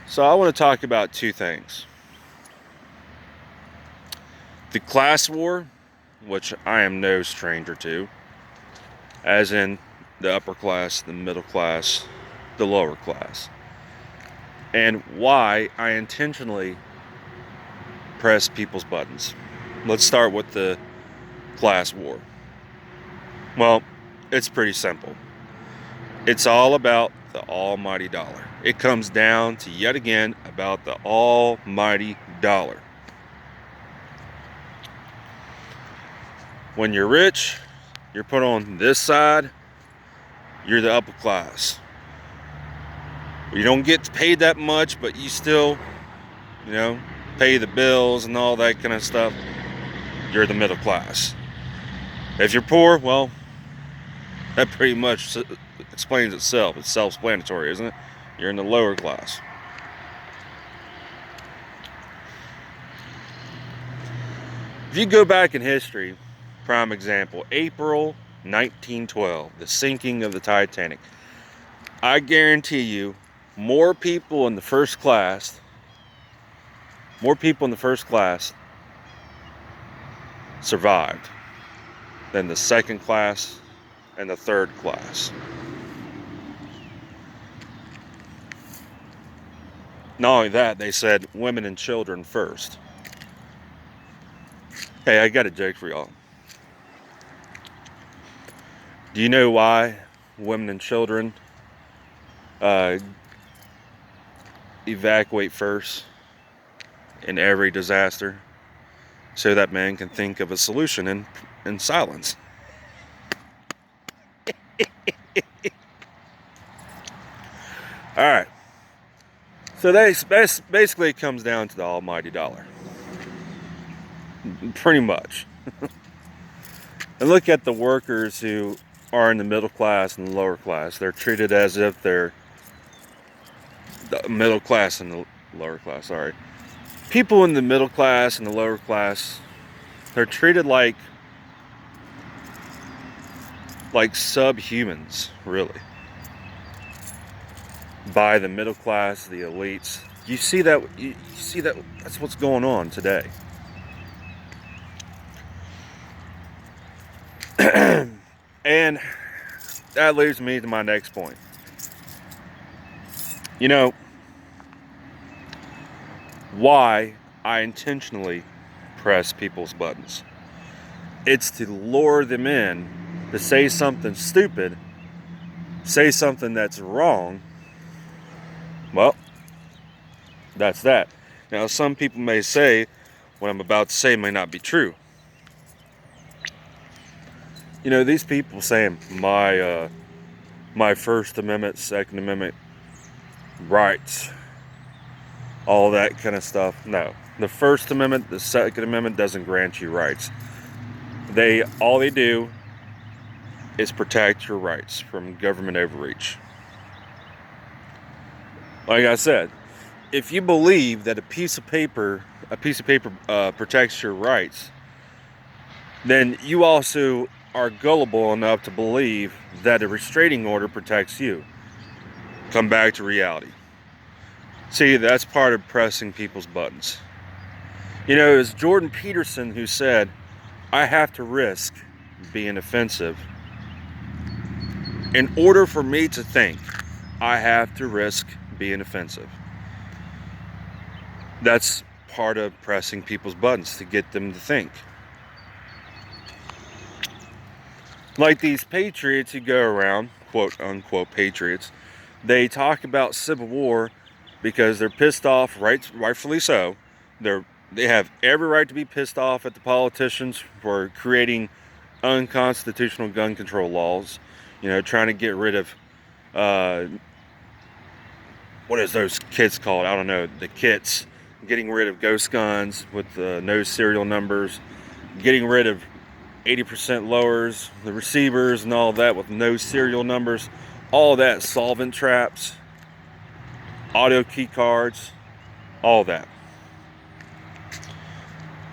So I want to talk about two things. The class war, which I am no stranger to, as in the upper class, the middle class, the lower class, and why I intentionally press people's buttons. Let's start with the class war. Well, it's pretty simple. It's all about the almighty dollar. It comes down to, yet again, about the almighty dollar. When you're rich, you're put on this side, you're the upper class. You don't get paid that much, but you still, pay the bills and all that kind of stuff. You're the middle class. If you're poor, well, that pretty much explains itself. It's self-explanatory, isn't it? You're in the lower class. If you go back in history, prime example, April 1912, the sinking of the Titanic. I guarantee you, more people in the first class survived than the second class and the third class. Not only that, they said women and children first. Hey, I got a joke for y'all. Do you know why women and children evacuate first in every disaster? So that man can think of a solution in silence. All right. So that basically comes down to the almighty dollar. Pretty much. And look at the workers who are in the middle class and the lower class. They're treated as if they're the middle class and the lower class, sorry. People in the middle class and the lower class, they're treated like subhumans, really, by the middle class, the elites. You see that that's what's going on today. And that leads me to my next point. You know why I intentionally press people's buttons? It's to lure them in to say something stupid, say something that's wrong. Well, that's that. Now, some people may say what I'm about to say may not be true. These people saying my First Amendment, Second Amendment rights, all that kind of stuff. No, the First Amendment, the Second Amendment doesn't grant you rights. All they do is protect your rights from government overreach. Like I said, if you believe that a piece of paper protects your rights, then you also are gullible enough to believe that a restraining order protects you. Come back to reality. See, that's part of pressing people's buttons. It was Jordan Peterson who said, I have to risk being offensive. In order for me to think, I have to risk being offensive. That's part of pressing people's buttons, to get them to think. Like these patriots who go around, quote unquote patriots, they talk about civil war because they're pissed off, rightfully so. They have every right to be pissed off at the politicians for creating unconstitutional gun control laws. Trying to get rid of what is those kits called? I don't know. The kits. Getting rid of ghost guns with no serial numbers. Getting rid of 80% lowers, the receivers and all that with no serial numbers. All that. Solvent traps. Audio key cards. All that.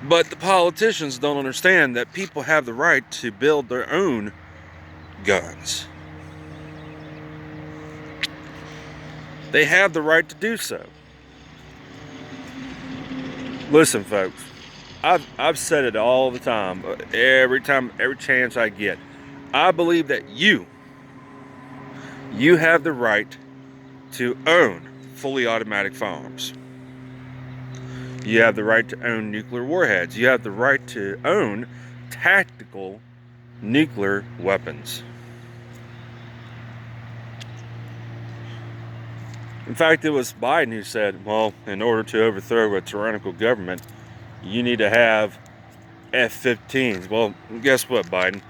But the politicians don't understand that people have the right to build their own guns. They have the right to do so. Listen, folks, I've said it all the time, every chance I get. I believe that you have the right to own fully automatic firearms. You have the right to own nuclear warheads. You have the right to own tactical nuclear weapons. In fact, it was Biden who said, well, in order to overthrow a tyrannical government, you need to have F-15s. Well, guess what, Biden?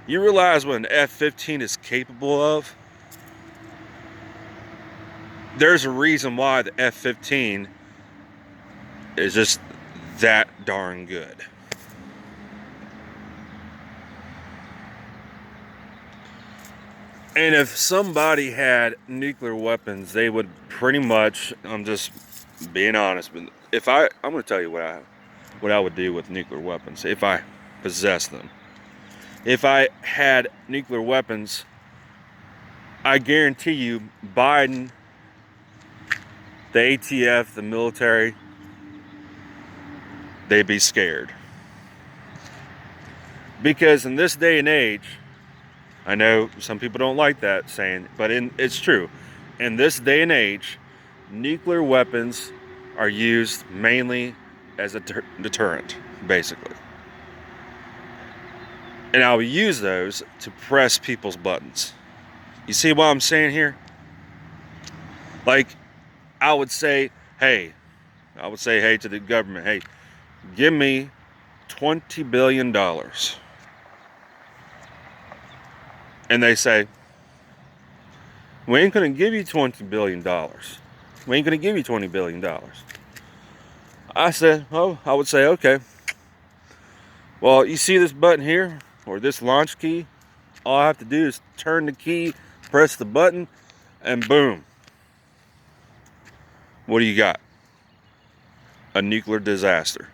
You realize what an F-15 is capable of? There's a reason why the F-15 is just that darn good. And if somebody had nuclear weapons, they would pretty much, I'm just being honest, but I'm going to tell you what I would do with nuclear weapons if I possessed them. If I had nuclear weapons, I guarantee you Biden, the ATF, the military, they'd be scared. Because in this day and age, I know some people don't like that saying, but it's true. In this day and age, nuclear weapons are used mainly as a deterrent, basically. And I'll use those to press people's buttons. You see what I'm saying here? Like, I would say, hey to the government, hey, give me $20 billion. And they say, we ain't going to give you $20 billion. We ain't going to give you $20 billion. I would say, okay. Well, you see this button here, or this launch key? All I have to do is turn the key, press the button, and boom. What do you got? A nuclear disaster.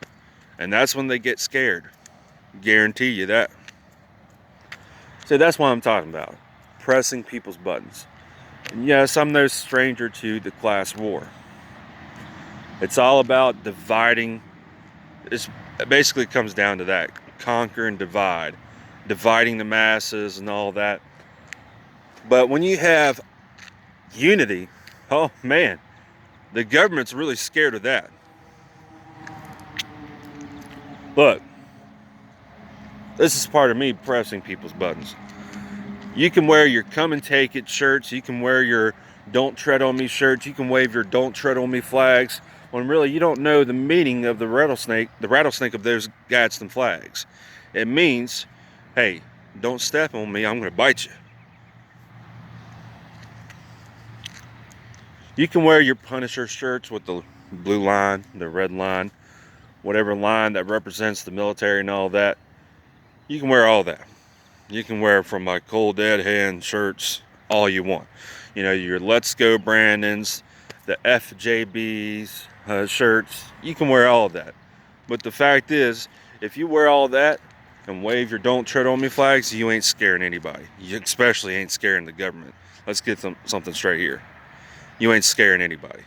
And that's when they get scared. Guarantee you that. So that's what I'm talking about. Pressing people's buttons. And yes, I'm no stranger to the class war. It's all about dividing. It basically comes down to that. Conquer and divide. Dividing the masses and all that. But when you have unity, oh man, the government's really scared of that. Look, this is part of me pressing people's buttons. You can wear your come and take it shirts. You can wear your don't tread on me shirts. You can wave your don't tread on me flags. When really you don't know the meaning of the rattlesnake of those Gadsden flags. It means, hey, don't step on me, I'm going to bite you. You can wear your Punisher shirts with the blue line, the red line, whatever line that represents the military and all that. You can wear all that. You can wear from my Cold Dead Hand shirts all you want. You know, your Let's Go Brandons, the FJBs shirts. You can wear all that. But the fact is, if you wear all that and wave your don't tread on me flags, you ain't scaring anybody. You especially ain't scaring the government. Let's get something straight here. You ain't scaring anybody.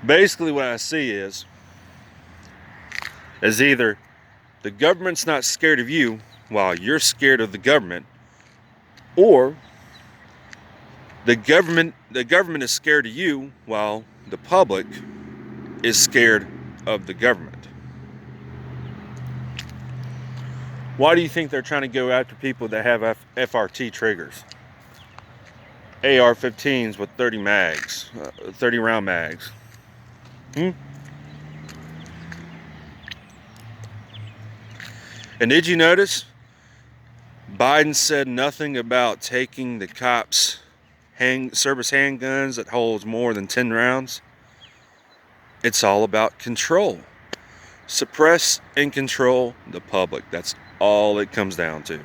Basically what I see is either the government's not scared of you while you're scared of the government, or the government is scared of you while the public is scared of the government. Why do you think they're trying to go after people that have FRT triggers? AR-15s with 30 mags, 30 round mags. And did you notice Biden said nothing about taking the cops' service handguns that holds more than 10 rounds? It's all about control. Suppress and control the public. That's all it comes down to.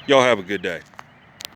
Y'all have a good day.